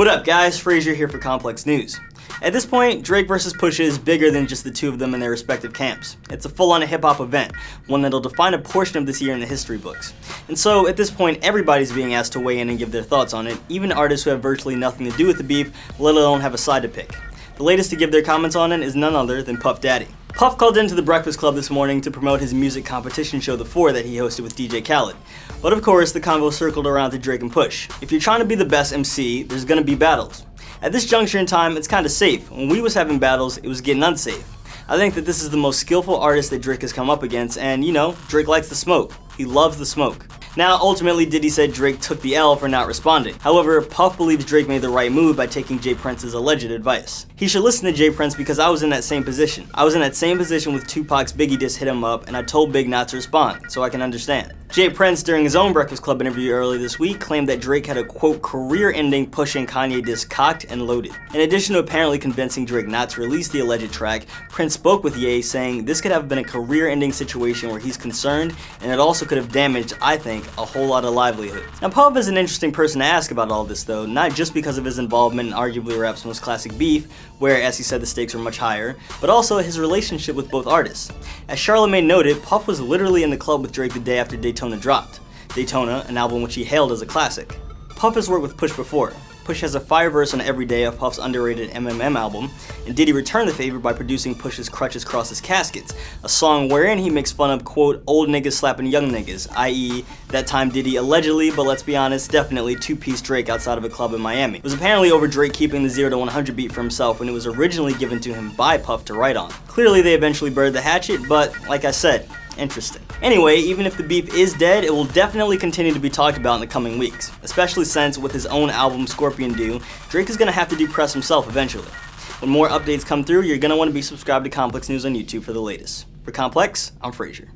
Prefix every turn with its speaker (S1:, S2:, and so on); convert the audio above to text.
S1: What up guys, Frazier here for Complex News. At this point, Drake vs. Pusha is bigger than just the two of them in their respective camps. It's a full-on hip-hop event, one that'll define a portion of this year in the history books. And so, at this point, everybody's being asked to weigh in and give their thoughts on it, even artists who have virtually nothing to do with the beef, let alone have a side to pick. The latest to give their comments on it is none other than Puff Daddy. Puff called into the Breakfast Club this morning to promote his music competition show The Four that he hosted with DJ Khaled. But of course, the convo circled around to Drake and Push. If you're trying to be the best MC, there's gonna be battles. At this juncture in time, it's kinda safe. When we was having battles, it was getting unsafe. I think that this is the most skillful artist that Drake has come up against, and you know, Drake likes the smoke. He loves the smoke. Now, ultimately, Diddy said Drake took the L for not responding. However, Puff believes Drake made the right move by taking Jay Prince's alleged advice. He should listen to Jay Prince because I was in that same position. I was in that same position with Tupac's Biggie diss hit him up, and I told Big not to respond, so I can understand. Jay Prince, during his own Breakfast Club interview earlier this week, claimed that Drake had a quote career-ending Pusha and Kanye diss cocked and loaded. In addition to apparently convincing Drake not to release the alleged track, Prince spoke with Ye, saying this could have been a career-ending situation where he's concerned, and it also could have damaged, I think, a whole lot of livelihoods. Now, Puff is an interesting person to ask about all this though, not just because of his involvement in arguably rap's most classic beef, where, as he said, the stakes are much higher, but also his relationship with both artists. As Charlamagne noted, Puff was literally in the club with Drake the day after Daytona dropped. Daytona, an album which he hailed as a classic. Puff has worked with Push before. Push has a fire verse on Every Day of Puff's underrated MMM album, and Diddy returned the favor by producing Push's Crutches Crosses Caskets, a song wherein he makes fun of, quote, old niggas slapping young niggas, i.e., that time Diddy allegedly, but let's be honest, definitely two-piece Drake outside of a club in Miami. It was apparently over Drake keeping the 0 to 100 beat for himself when it was originally given to him by Puff to write on. Clearly they eventually buried the hatchet, but like I said, interesting. Anyway, even if the beef is dead, it will definitely continue to be talked about in the coming weeks, especially since with his own album Scorpion due, Drake is gonna have to depress himself eventually. When more updates come through, you're gonna want to be subscribed to Complex News on YouTube for the latest. For Complex, I'm Frazier.